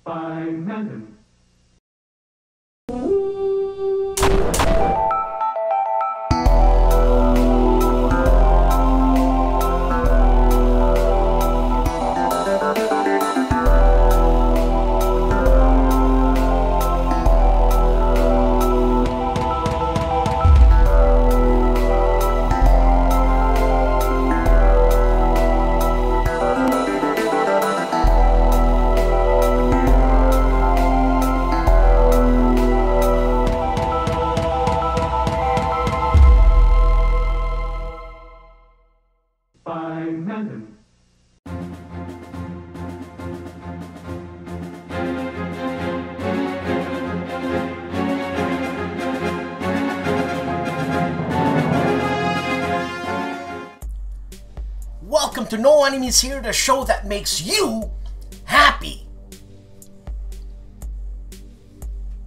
by Melon. Welcome to No Enemies Here, the show that makes you happy.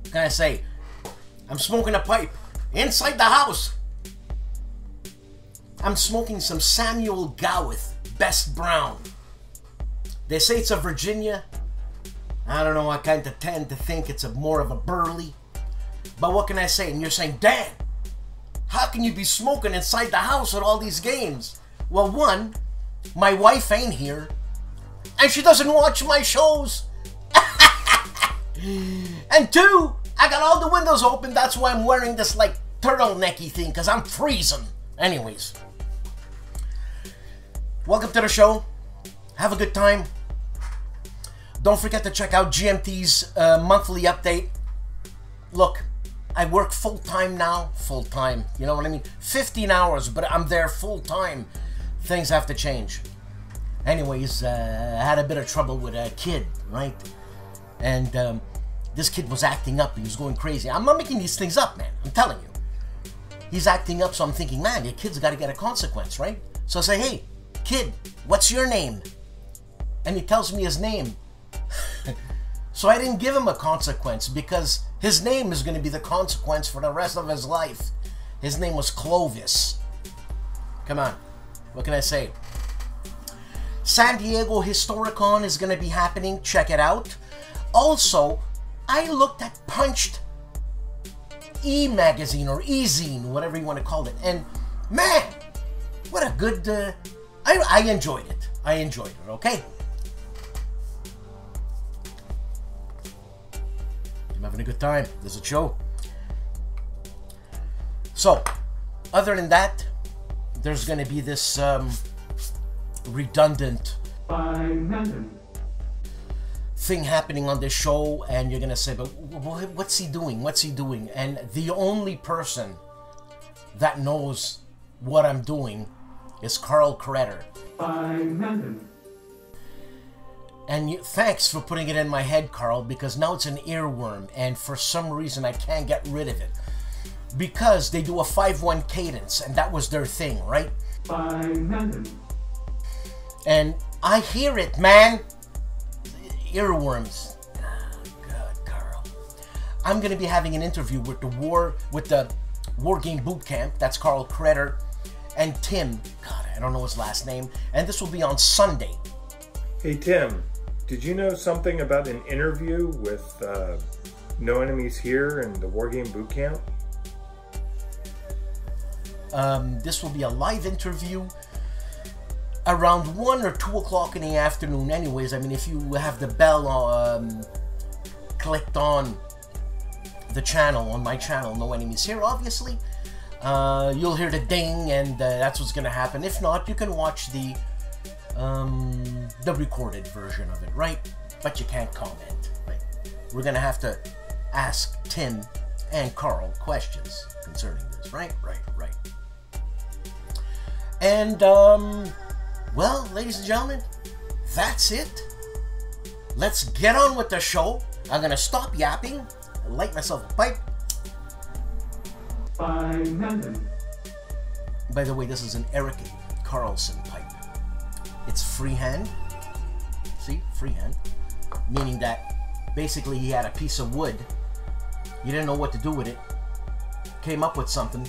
What can I say? I'm smoking a pipe inside the house. I'm smoking some Samuel Gawith Best Brown. They say it's a Virginia. I don't know, I kind of tend to think it's more of a burley. But what can I say? And you're saying, Dan, how can you be smoking inside the house with all these games? Well, one, my wife ain't here, and she doesn't watch my shows. And two, I got all the windows open, that's why I'm wearing this like turtlenecky thing, because I'm freezing. Anyways, welcome to the show. Have a good time. Don't forget to check out GMT's monthly update. Look, I work full-time now. Full-time, you know what I mean? 15 hours, but I'm there full-time. Things have to change. Anyways, I had a bit of trouble with a kid, right? And this kid was acting up. He was going crazy. I'm not making these things up, man. I'm telling you. He's acting up, so I'm thinking, man, your kid's got to get a consequence, right? So I say, hey, kid, what's your name? And he tells me his name. So I didn't give him a consequence because his name is going to be the consequence for the rest of his life. His name was Clovis. Come on. What can I say? San Diego Historicon is going to be happening. Check it out. Also, I looked at Punched E-Magazine or E-Zine, whatever you want to call it. And man, what a good... I enjoyed it. I enjoyed it, okay? I'm having a good time. There's a show. So, other than that, there's going to be this redundant thing happening on this show, and you're going to say, but what's he doing? What's he doing? And the only person that knows what I'm doing is Carl Kretter. And thanks for putting it in my head, Carl, because now it's an earworm, and for some reason I can't get rid of it. Because they do a 5-1 cadence, and that was their thing, right? And I hear it, man. Earworms. Oh, God, Carl. I'm going to be having an interview with the War Game Boot Camp. That's Carl Kretter and Tim. God, I don't know his last name. And this will be on Sunday. Hey, Tim. Did you know something about an interview with No Enemies Here and the War Game Boot Camp? This will be a live interview around 1 or 2 o'clock in the afternoon. Anyways, I mean, if you have the bell clicked on the channel, on my channel, No Enemies Here, obviously, you'll hear the ding, and that's what's going to happen. If not, you can watch the recorded version of it, right? But you can't comment, right? We're going to have to ask Tim and Carl questions concerning this, right? Right. And, well, ladies and gentlemen, that's it. Let's get on with the show. I'm going to stop yapping, light myself a pipe. By the way, this is an Eric Carlson pipe. It's freehand. See? Freehand. Meaning that basically he had a piece of wood. You didn't know what to do with it. Came up with something.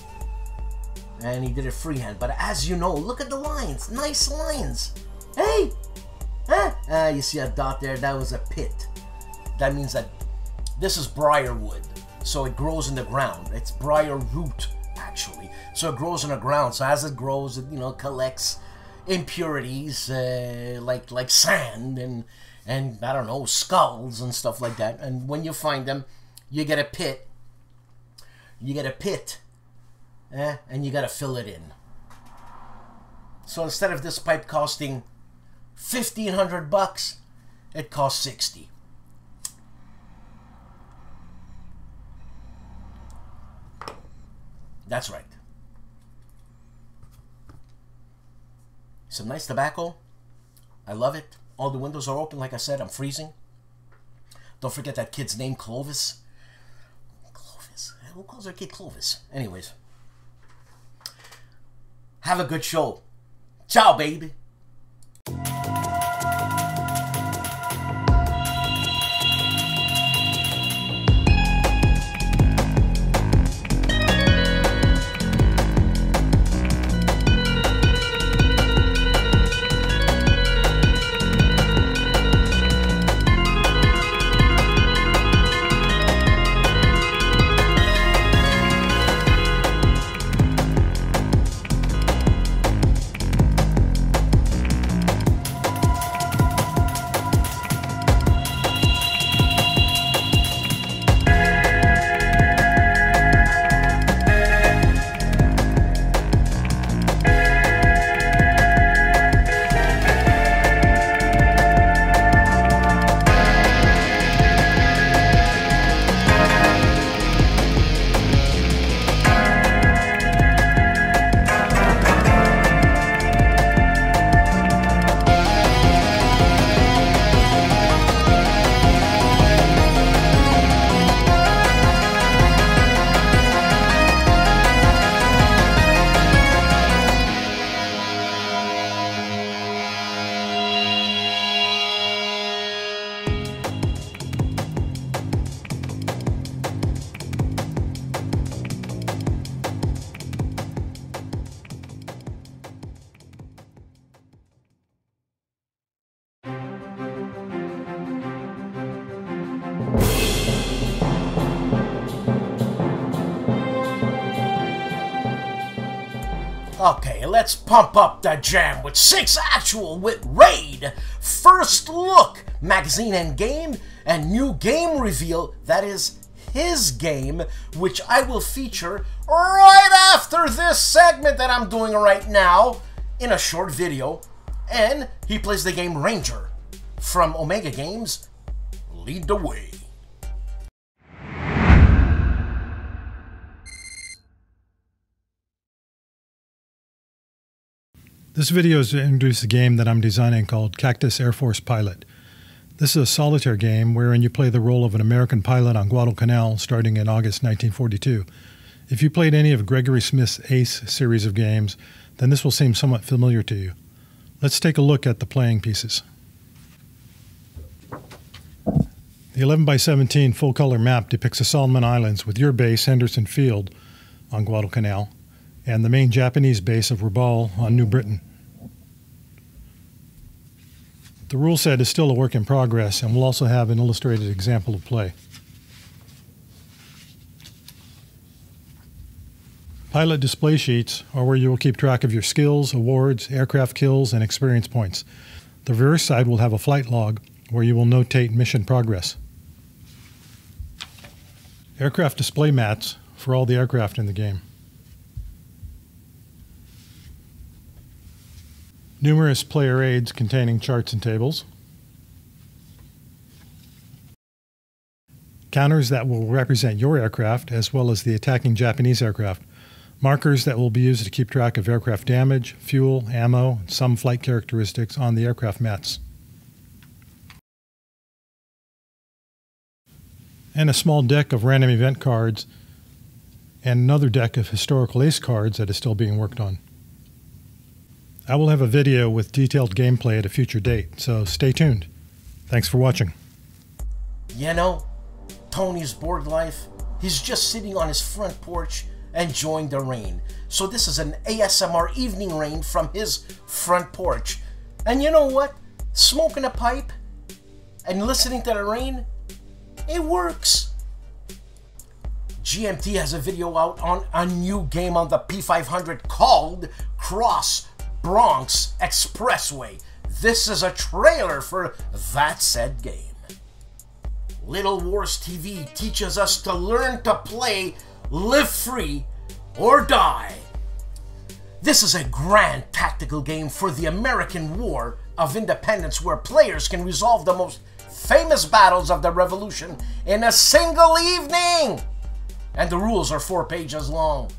And he did it freehand. But as you know, look at the lines. Nice lines. Hey! Huh? You see a dot there? That was a pit. that means that this is briarwood. So it grows in the ground. It's briar root, actually. So it grows in the ground. So as it grows, it, you know, collects impurities like sand and I don't know, skulls and stuff like that. And when you find them, you get a pit. You get a pit, and you gotta fill it in. So instead of this pipe costing $1,500, it costs $60. That's right. Some nice tobacco. I love it. All the windows are open. Like I said, I'm freezing. Don't forget that kid's name, Clovis. Clovis. Who calls their kid Clovis? Anyways. Have a good show. Ciao, baby. Okay, let's pump up the jam with 6 actual with Raid. First Look, magazine and game, and new game reveal, that is his game, which I will feature right after this segment that I'm doing right now in a short video. And he plays the game Ranger from Omega Games. Lead the way. This video is to introduce a game that I'm designing called Cactus Air Force Pilot. This is a solitaire game wherein you play the role of an American pilot on Guadalcanal starting in August 1942. If you played any of Gregory Smith's Ace series of games, then this will seem somewhat familiar to you. Let's take a look at the playing pieces. The 11x17 full-color map depicts the Solomon Islands with your base, Henderson Field, on Guadalcanal, and the main Japanese base of Rabaul on New Britain. The rule set is still a work in progress, and we'll also have an illustrated example of play. Pilot display sheets are where you will keep track of your skills, awards, aircraft kills, and experience points. The reverse side will have a flight log where you will notate mission progress. Aircraft display mats for all the aircraft in the game. Numerous player aids containing charts and tables. Counters that will represent your aircraft as well as the attacking Japanese aircraft. Markers that will be used to keep track of aircraft damage, fuel, ammo, and some flight characteristics on the aircraft mats. And a small deck of random event cards and another deck of historical ace cards that is still being worked on. I will have a video with detailed gameplay at a future date, so stay tuned. Thanks for watching. You know, Tony's bored life. He's just sitting on his front porch enjoying the rain. So this is an ASMR evening rain from his front porch. And you know what? Smoking a pipe and listening to the rain, It works. GMT has a video out on a new game on the P500 called Cross Bronx Expressway. This is a trailer for that said game. Little Wars TV teaches us to learn to play, live free, or die. This is a grand tactical game for the American War of Independence where players can resolve the most famous battles of the Revolution in a single evening. And the rules are 4 pages long.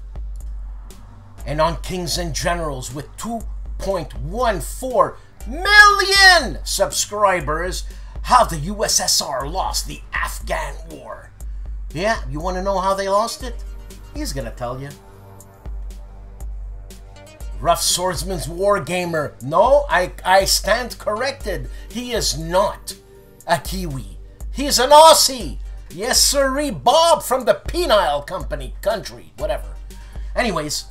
And on Kings and Generals with 2.14 million subscribers, how the USSR lost the Afghan War. Yeah, you want to know how they lost it? He's gonna tell you. Rough Swordsman's Wargamer. No, I stand corrected. He is not a Kiwi. He's an Aussie. Yes, sirree, Bob from the Penile country, whatever. Anyways,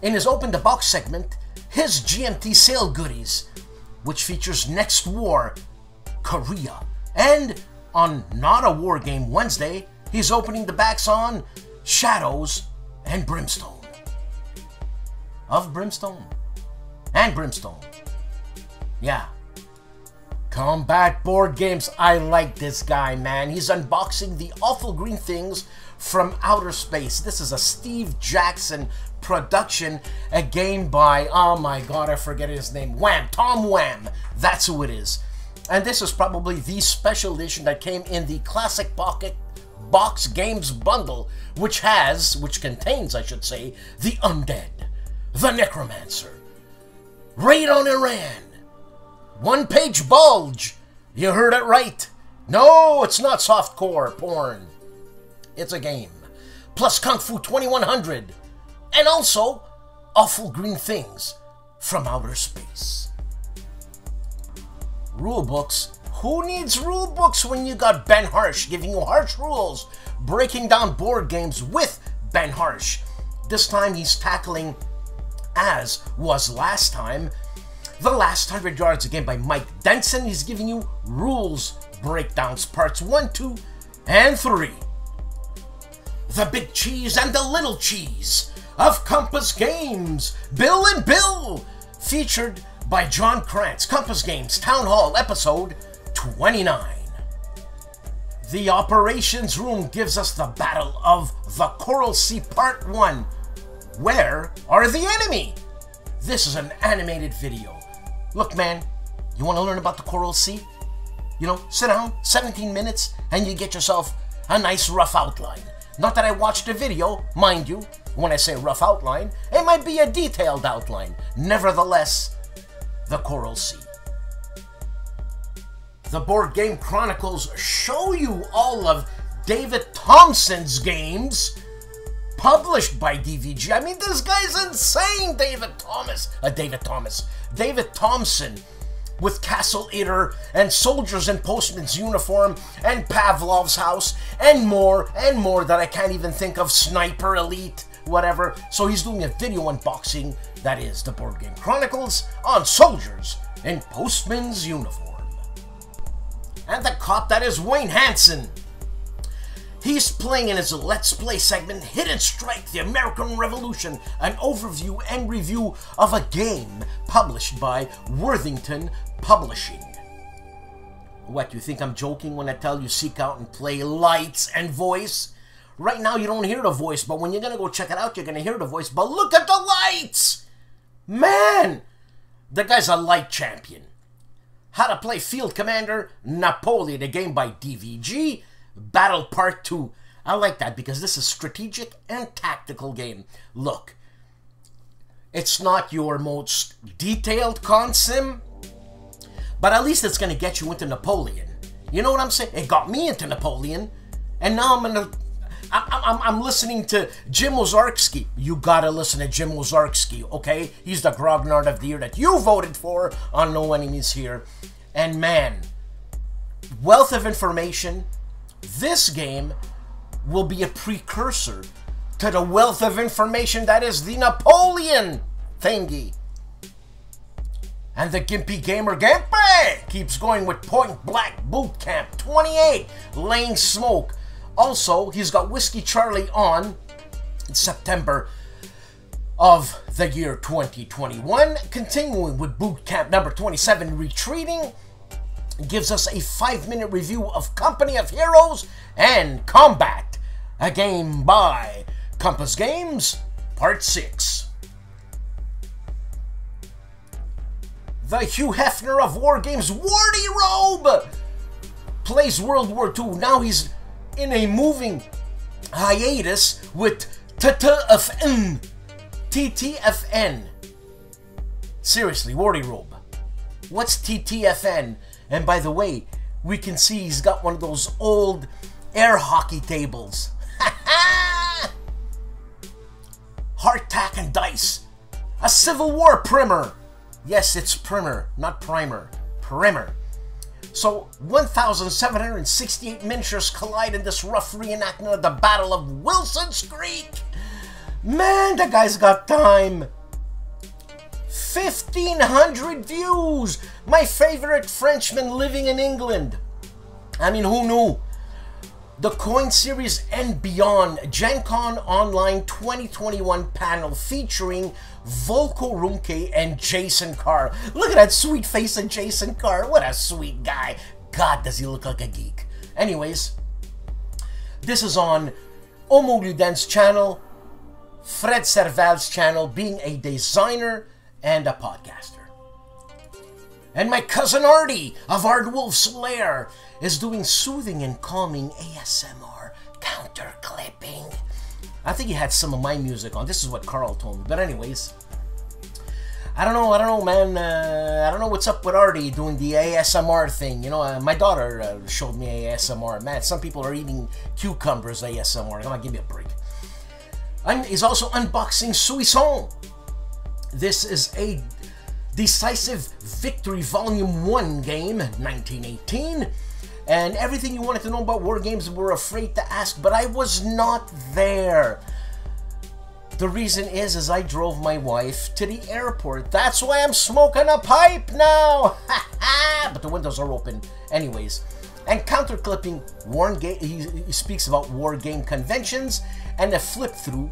in his Open the Box segment, his GMT sale goodies, which features Next War, Korea, and on Not a War Game Wednesday, he's opening the backs on Shadows and Brimstone. Of Brimstone. And Brimstone. Yeah. Combat board games. I like this guy, man. He's unboxing the Awful Green Things from Outer Space. This is a Steve Jackson production. A game by, oh my god, I forget his name. Wham. Tom Wham. That's who it is. And this is probably the special edition that came in the Classic Pocket Box Games Bundle, which contains, I should say, the Undead, the Necromancer, Raid on Iran, one-page bulge. You heard it right. No, it's not softcore porn. It's a game. Plus Kung Fu 2100. And also, Awful Green Things from Outer Space. Rulebooks. Who needs rulebooks when you got Ben Harsh giving you harsh rules, breaking down board games with Ben Harsh? This time he's tackling, as was last time, The Last 100 Yards, a game by Mike Denson. He's giving you rules breakdowns, parts 1, 2, and 3. The Big Cheese and the Little Cheese of Compass Games, Bill and Bill, featured by John Krantz. Compass Games Town Hall, episode 29. The Operations Room gives us the Battle of the Coral Sea Part 1. Where are the enemy? This is an animated video. Look, man, you want to learn about the Coral Sea? You know, sit down, 17 minutes, and you get yourself a nice rough outline. Not that I watched the video, mind you. When I say rough outline, it might be a detailed outline. Nevertheless, the Coral Sea. The Board Game Chronicles show you all of David Townsend's games published by DVG. I mean, this guy's insane, David Thompson with Castle Eater and Soldiers and Postman's Uniform and Pavlov's House and more that I can't even think of. Sniper Elite, whatever. So he's doing a video unboxing, that is the Board Game Chronicles, on Soldiers in Postman's Uniform. And the cop, that is Wayne Hansen. He's playing in his Let's Play segment, Hidden Strike, the American Revolution, an overview and review of a game published by Worthington Publishing. What, you think I'm joking when I tell you seek out and play lights and voice? Right now you don't hear the voice, but when you're gonna go check it out, you're gonna hear the voice. But look at the lights! Man! The guy's a light champion. How to Play Field Commander Napoleon, a game by DVG. Battle Part 2. I like that because this is strategic and tactical game. Look, it's not your most detailed consim, but at least it's going to get you into Napoleon. You know what I'm saying? It got me into Napoleon, and now I'm listening to Jim Ozarski. You gotta listen to Jim Ozarski, okay? He's the Grognard of the Year that you voted for on No Enemies Here. And man, wealth of information. This game will be a precursor to the wealth of information that is the Napoleon thingy. And the Gimpy Gamer GIMPY keeps going with Point Black Boot Camp 28, laying smoke. Also, he's got Whiskey Charlie on in September of the year 2021, continuing with Boot Camp number 27, Retreating. Gives us a 5-minute review of Company of Heroes and Combat, a game by Compass Games, Part 6. The Hugh Hefner of War Games, Wardy Robe, plays World War II. Now he's in a moving hiatus with TTFN. TTFN. Seriously, Wardy Robe. What's TTFN? And by the way, we can see he's got one of those old air hockey tables. Hardtack and Dice. A Civil War primer. Yes, it's primer, not primer. Primer. So, 1,768 miniatures collide in this rough reenactment of the Battle of Wilson's Creek. Man, the guy's got time. 1,500 views. My favorite Frenchman living in England. I mean, who knew? The Coin Series and Beyond Gen Con Online 2021 panel featuring Volko Rumke and Jason Carr. Look at that sweet face of Jason Carr. What a sweet guy. God, does he look like a geek. Anyways, this is on Omo Luden's channel, Fred Serval's channel, being a designer and a podcaster. And my cousin Artie of ARDWULF'S Lair is doing soothing and calming ASMR counter clipping. I think he had some of my music on. This is what Carl told me. But anyways, I don't know, man. I don't know what's up with Artie doing the ASMR thing. You know, my daughter showed me ASMR. Man, some people are eating cucumbers ASMR. Come on, give me a break. He's also unboxing Suisson. This is a Decisive Victory Volume 1 game, 1918. And everything you wanted to know about war games were afraid to ask, but I was not there. The reason is I drove my wife to the airport. That's why I'm smoking a pipe now. But the windows are open anyways. And counter-clipping, he speaks about war game conventions and a flip-through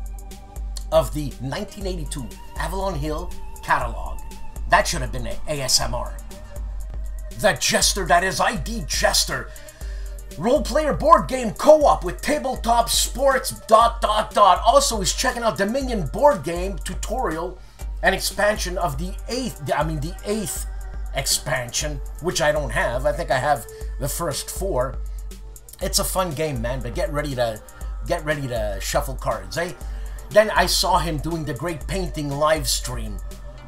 of the 1982 Avalon Hill catalog. That should have been an ASMR. The Jester that is ID Jester. Role-player board game co-op with tabletop sports ... Also, he's checking out Dominion board game tutorial and expansion of the 8th expansion, which I don't have. I think I have the first 4. It's a fun game, man, but get ready to shuffle cards, eh? Then I saw him doing the Great Painting live stream.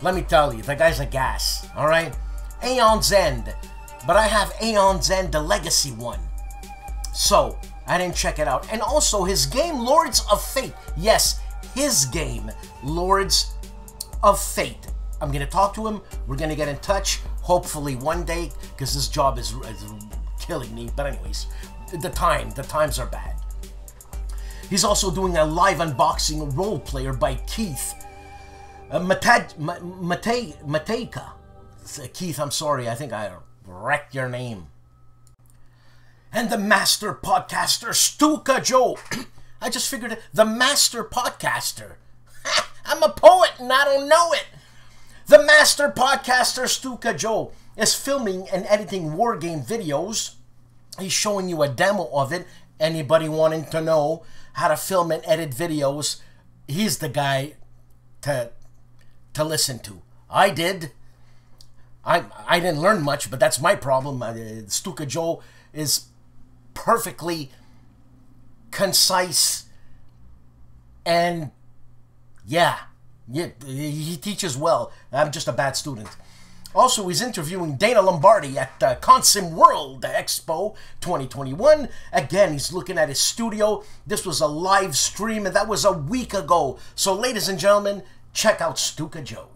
Let me tell you, the guy's a gas, alright? Aeon's End. But I have Aeon's End, the Legacy one. So, I didn't check it out. And also, his game, Lords of Fate. Yes, his game, Lords of Fate. I'm going to talk to him. We're going to get in touch, hopefully one day, because this job is killing me. But anyways, the times are bad. He's also doing a live unboxing role player by Keith Matejka. Keith, I'm sorry, I think I wrecked your name. And the master podcaster, STUKAJOE. I just figured it, the master podcaster. I'm a poet and I don't know it. The master podcaster, STUKAJOE, is filming and editing wargame videos. He's showing you a demo of it. Anybody wanting to know how to film and edit videos, he's the guy to listen to. I did. I didn't learn much, but that's my problem. STUKAJOE is perfectly concise and yeah, he teaches well. I'm just a bad student. Also, he's interviewing Dana Lombardi at Consim World Expo 2021. Again, he's looking at his studio. This was a live stream, and that was a week ago. So, ladies and gentlemen, check out STUKAJOE.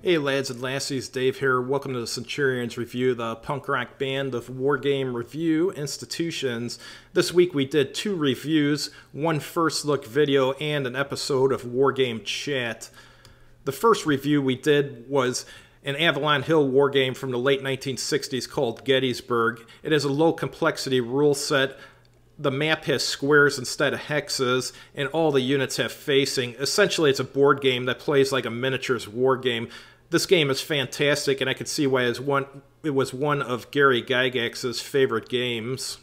Hey lads and lassies, Dave here. Welcome to the Centurions Review, the punk rock band of wargame review institutions. This week we did 2 reviews, one first look video and an episode of Wargame Chat. The first review we did was an Avalon Hill wargame from the late 1960s called Gettysburg. It is a low complexity rule set. The map has squares instead of hexes, and all the units have facing. Essentially, it's a board game that plays like a miniatures war game. This game is fantastic, and I could see why it was one of Gary Gygax's favorite games.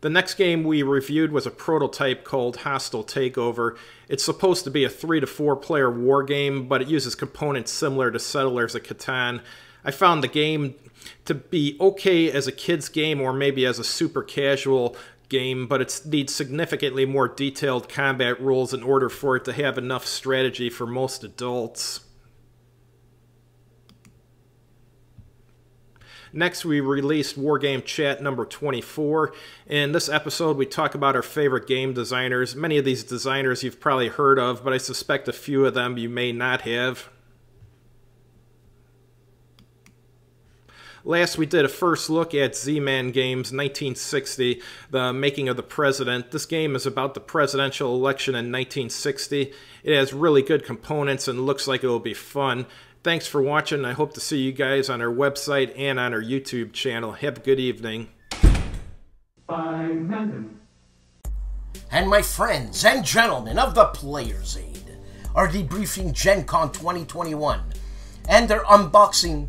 The next game we reviewed was a prototype called Hostile Takeover. It's supposed to be a 3 to 4 player war game, but it uses components similar to Settlers of Catan. I found the game to be okay as a kid's game or maybe as a super casual game, but it needs significantly more detailed combat rules in order for it to have enough strategy for most adults. Next, we released Wargame Chat number 24. In this episode, we talk about our favorite game designers. Many of these designers you've probably heard of, but I suspect a few of them you may not have. Last, we did a first look at Z-Man Games 1960, The Making of the President. This game is about the presidential election in 1960. It has really good components and looks like it will be fun. Thanks for watching. I hope to see you guys on our website and on our YouTube channel. Have a good evening. And my friends and gentlemen of the Player's Aid are debriefing Gen Con 2021 and they're unboxing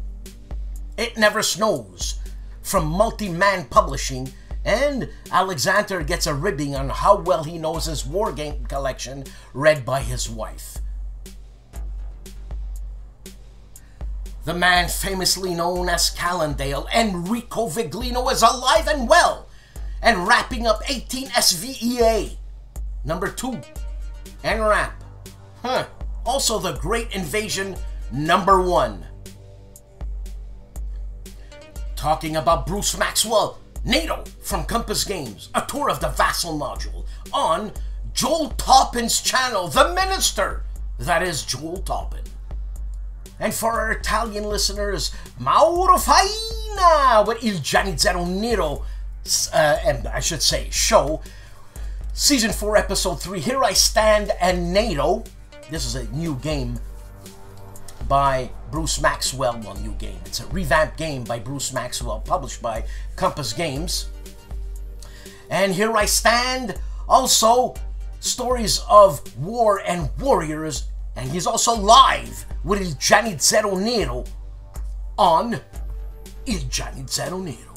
It Never Snows from Multi-Man Publishing, and Alexander gets a ribbing on how well he knows his wargame collection read by his wife. The man famously known as Calandale, Enrico Viglino, is alive and well and wrapping up 18 SVEA number 2 and wrap. Also the Great Invasion number 1. Talking about Bruce Maxwell, NATO from Compass Games, a tour of the Vassal module on Joel Toppin's channel, The Minister, that is Joel Toppin. And for our Italian listeners, Mauro Faina with Il Giannizzero Nero, and I should say show, Season 4, Episode 3, Here I Stand and NATO. This is a new game by Bruce Maxwell. Well, new game. It's a revamped game by Bruce Maxwell, published by Compass Games. And Here I Stand, also stories of war and warriors, and he's also live with Il Giannizzero Nero on Il Giannizzero Nero.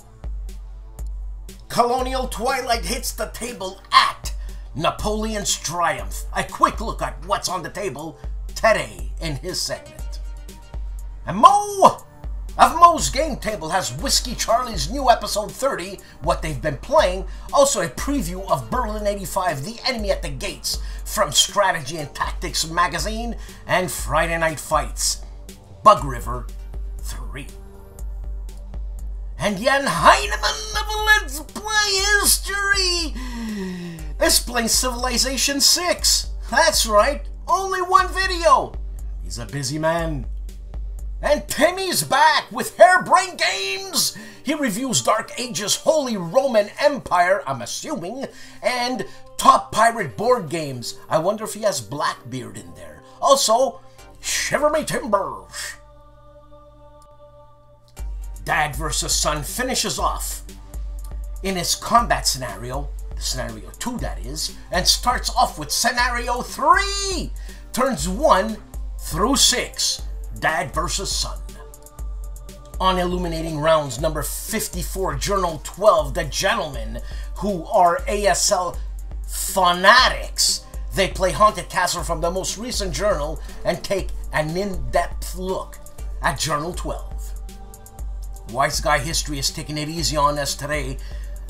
Colonial Twilight hits the table at Napoleon's Triumph. A quick look at what's on the table today in his segment. And Mo of Mo's Game Table has Whiskey Charlie's new episode 30, what they've been playing, also a preview of Berlin 85, The Enemy at the Gates, from Strategy and Tactics magazine, and Friday Night Fights, Bug River 3. And Jan Heinemann of Let's Play History is playing Civilization 6. That's right, only one video. He's a busy man. And Timmy's back with Hairbrain Games! He reviews Dark Ages Holy Roman Empire, I'm assuming, and Top Pirate board games. I wonder if he has Blackbeard in there. Also, Shiver Me Timbers! Dad vs. Son finishes off in his combat scenario, Scenario 2 that is, and starts off with Scenario 3! Turns 1 through 6. Dad vs. Son. On Illuminating Rounds number 54, Journal 12, the gentlemen who are ASL fanatics. They play Haunted Castle from the most recent journal and take an in-depth look at Journal 12. Wise Guy History is taking it easy on us today,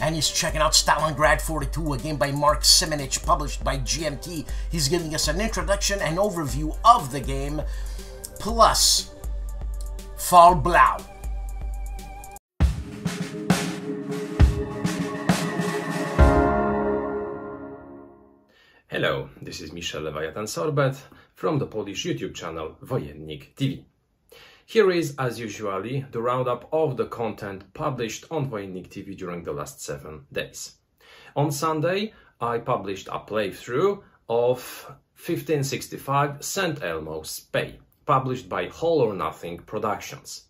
and he's checking out Stalingrad 42, a game by Mark Simonich, published by GMT. He's giving us an introduction and overview of the game, plus Fall Blau. Hello, this is Michel Leviathan Sorbet from the Polish YouTube channel Wojennik TV. Here is, as usually, the roundup of the content published on Wojennik TV during the last 7 days. On Sunday, I published a playthrough of 1565 St. Elmo's Bay, published by All or Nothing Productions.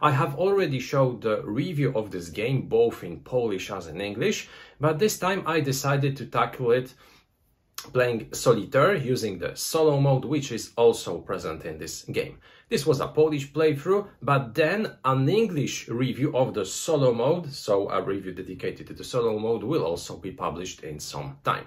I have already showed the review of this game both in Polish as in English, but this time I decided to tackle it playing solitaire using the solo mode, which is also present in this game. This was a Polish playthrough, but then an English review of the solo mode, so a review dedicated to the solo mode, will also be published in some time.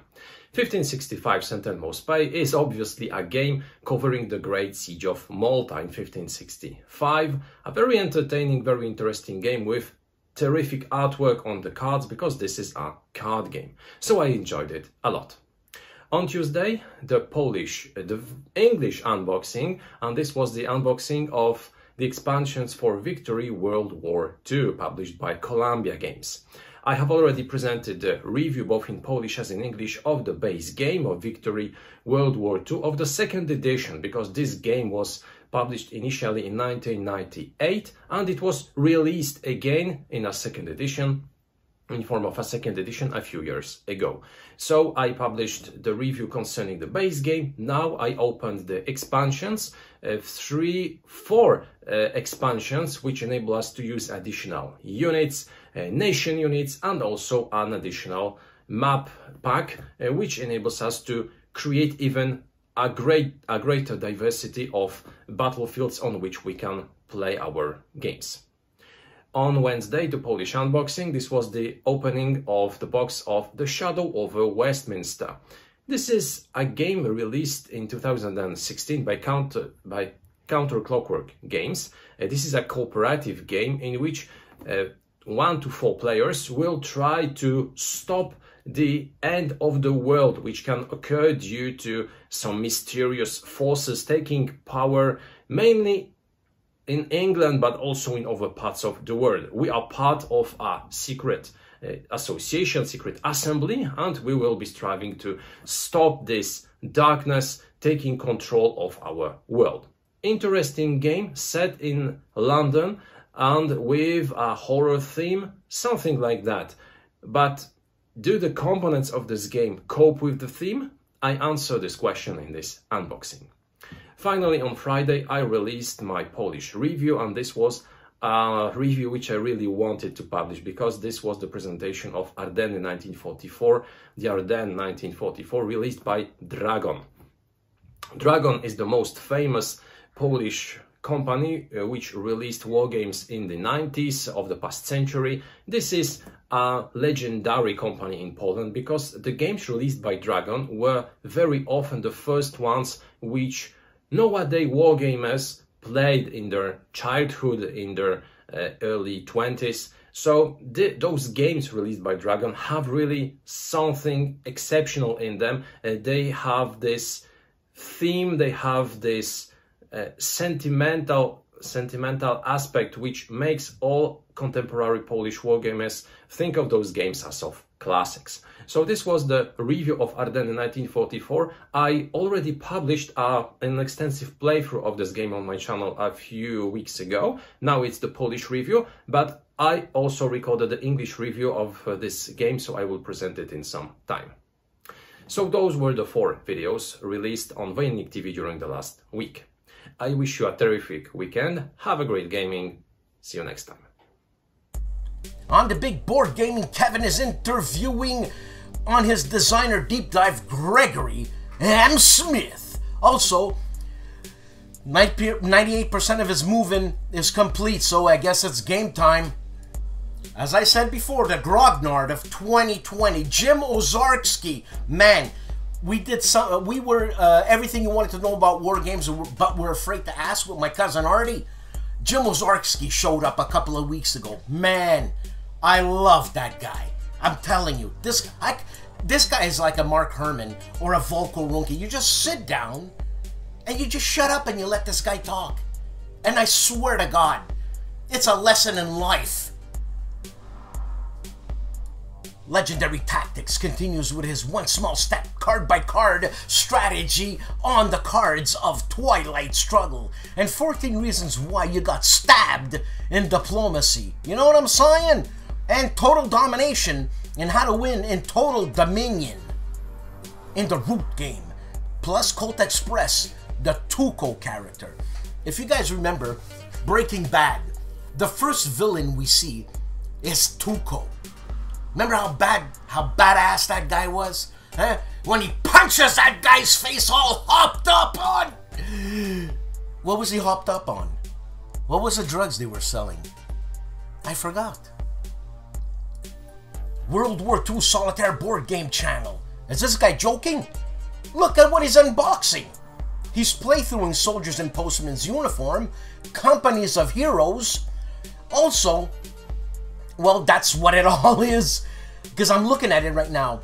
1565 St. Elmo's Bay is obviously a game covering the Great Siege of Malta in 1565, a very entertaining, very interesting game with terrific artwork on the cards, because this is a card game, so I enjoyed it a lot. On Tuesday, the English unboxing, and this was the unboxing of the expansions for Victory World War II, published by Columbia Games. I have already presented the review both in Polish as in English of the base game of Victory World War II of the second edition, because this game was published initially in 1998 and it was released again in a second edition, in form of a second edition a few years ago. So I published the review concerning the base game. Now I opened the expansions, 4 expansions, which enable us to use additional units, nation units, and also an additional map pack, which enables us to create even a greater diversity of battlefields on which we can play our games. On Wednesday, the Polish unboxing, this was the opening of the box of The Shadow over Westminster. This is a game released in 2016 by Counterclockwork Games. This is a cooperative game in which 1 to 4 players will try to stop the end of the world, which can occur due to some mysterious forces taking power, mainly in England, but also in other parts of the world. We are part of a secret association, secret assembly, and we will be striving to stop this darkness taking control of our world. Interesting game set in London and with a horror theme, something like that. But do the components of this game cope with the theme? I answer this question in this unboxing. Finally, on Friday, I released my Polish review, and this was a review which I really wanted to publish, because this was the presentation of Ardennes 1944, the Ardennes 1944, released by Dragon. Dragon is the most famous Polish company which released wargames in the 90s of the past century. This is a legendary company in Poland, because the games released by Dragon were very often the first ones which nowadays wargamers played in their childhood, in their early 20s. So those games released by Dragon have really something exceptional in them. They have this theme, they have this sentimental aspect, which makes all contemporary Polish wargamers think of those games as of classics. So this was the review of Ardennes 1944. I already published an extensive playthrough of this game on my channel a few weeks ago. Now it's the Polish review, but I also recorded the English review of this game, so I will present it in some time. So those were the 4 videos released on Wojennik TV during the last week. I wish you a terrific weekend. Have a great gaming. See you next time. On the big board gaming, Kevin is interviewing on his designer deep dive, Gregory M. Smith. Also, 98% of his move-in is complete, so I guess it's game time. As I said before, the Grognard of 2020, Jim Ozarski. Man, we did some. We were everything you wanted to know about war games, but we're afraid to ask with my cousin Artie. Jim Ozarski showed up a couple of weeks ago. Man, I love that guy. I'm telling you, this guy is like a Mark Herman or a Volko Runke. You just sit down and you just shut up and you let this guy talk. And I swear to God, it's a lesson in life. Legendary Tactics continues with his one small step card-by-card strategy on the cards of Twilight Struggle and 14 reasons why you got stabbed in diplomacy. You know what I'm saying? And Total Domination and how to win in Total Dominion in the Root game. Plus Colt Express, the Tuco character. If you guys remember Breaking Bad, the first villain we see is Tuco. Remember how badass that guy was? Huh? When he punches that guy's face all hopped up on! What was he hopped up on? What was the drugs they were selling? I forgot. World War II Solitaire Board Game Channel. Is this guy joking? Look at what he's unboxing. He's playthroughing Soldiers in Postman's Uniform, Companies of Heroes. Also, well, that's what it all is. Because I'm looking at it right now.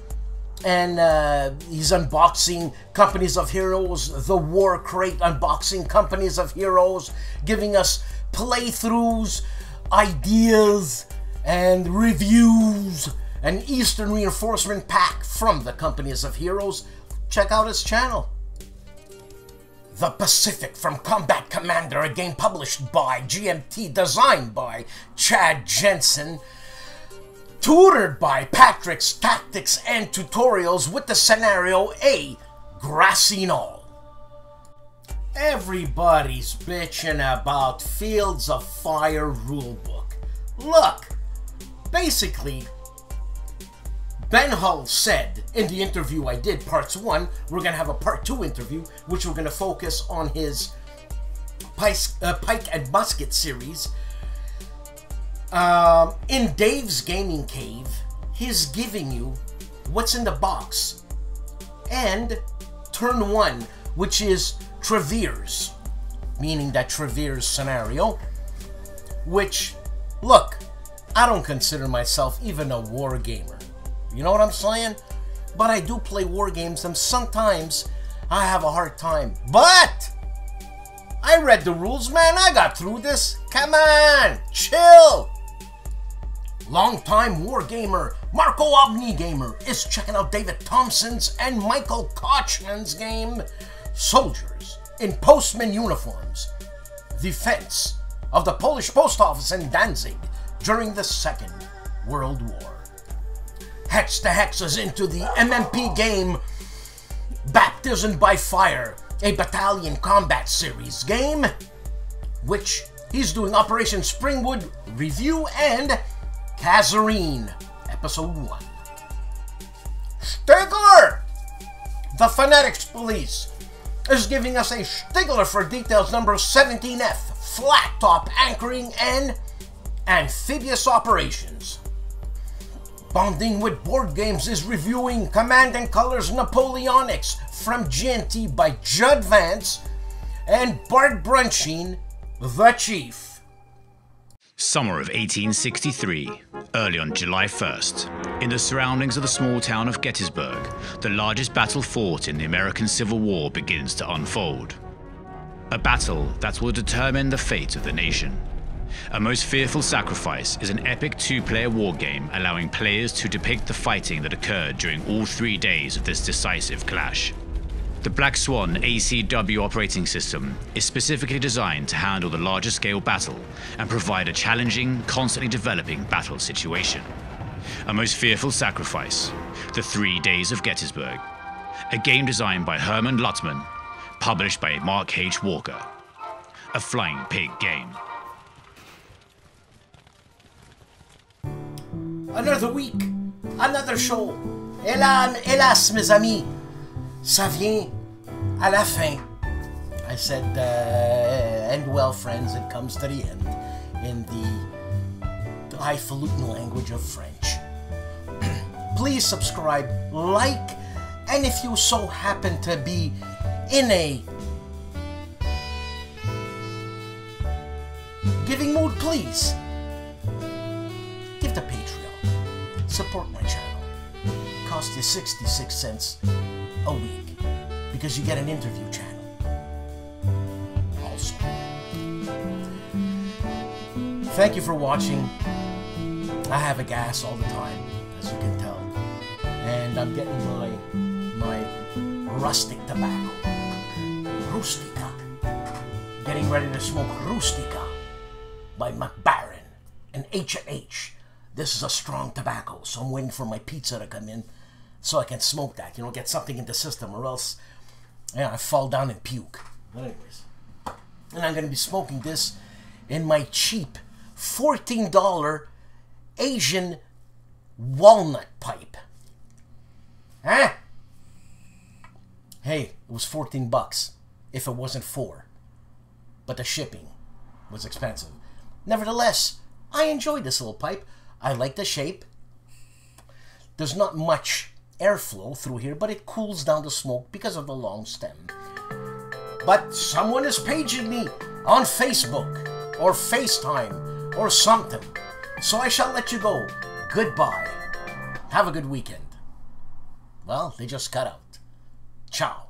And he's unboxing Companies of Heroes, the War Crate unboxing Companies of Heroes, giving us playthroughs, ideas, and reviews, an Eastern Reinforcement Pack from the Companies of Heroes. Check out his channel. The Pacific from Combat Commander, a game published by GMT, designed by Chad Jensen, tutored by Patrick's Tactics and Tutorials with the scenario A, Grassy Knoll. Everybody's bitching about Fields of Fire rulebook. Look, basically, Ben Hull said in the interview I did, parts 1, we're going to have a part 2 interview, which we're going to focus on his Pike and Musket series. In Dave's Gaming Cave, he's giving you what's in the box. And turn 1, which is Traverse, meaning that Traverse scenario, which, look, I don't consider myself even a war gamer. You know what I'm saying? But I do play war games and sometimes I have a hard time. But I read the rules, man. I got through this. Come on, chill. Longtime war gamer Marco Omni Gamer is checking out David Thompson's and Michael Kochman's game Soldiers in Postman Uniforms, Defense of the Polish Post Office in Danzig during the Second World War. Hex the Hexes into the MMP game Baptism by Fire, a Battalion Combat Series game, which he's doing Operation Springwood review, and Kazarine, Episode 1. Stigler! The Fanatics Police is giving us a Stigler for details number 17F, flat top anchoring and amphibious operations. Bonding with Board Games is reviewing Command and Colors Napoleonics from GNT by Judd Vance and Bart Bruncheon, the Chief. Summer of 1863, early on July 1st, in the surroundings of the small town of Gettysburg, the largest battle fought in the American Civil War begins to unfold. A battle that will determine the fate of the nation. A Most Fearful Sacrifice is an epic two-player war game allowing players to depict the fighting that occurred during all 3 days of this decisive clash. The Black Swan ACW operating system is specifically designed to handle the larger scale battle and provide a challenging, constantly developing battle situation. A Most Fearful Sacrifice, The 3 Days of Gettysburg, a game designed by Herman Luttman, published by Mark H. Walker. A Flying Pig game. Another week, another show. Hélas, mes amis, ça vient à la fin. I said, end well, friends, it comes to the end in the highfalutin language of French. Please subscribe, like, and if you so happen to be in a giving mood, please give to Patreon. Support my channel. It costs you 66 cents a week because you get an interview channel. Also, thank you for watching. I have a gas all the time, as you can tell. and I'm getting my rustic tobacco. Rustica. Getting ready to smoke Rustica by McBaron and H&H. This is a strong tobacco, so I'm waiting for my pizza to come in so I can smoke that, you know, get something in the system, or else, yeah, I fall down and puke. But anyways, and I'm going to be smoking this in my cheap $14 Asian walnut pipe. Huh? Hey, it was 14 bucks if it wasn't 4. But the shipping was expensive. Nevertheless, I enjoyed this little pipe. I like the shape. There's not much airflow through here, but it cools down the smoke because of the long stem. But someone is paging me on Facebook or FaceTime or something. So I shall let you go. Goodbye. Have a good weekend. Well, they just cut out. Ciao.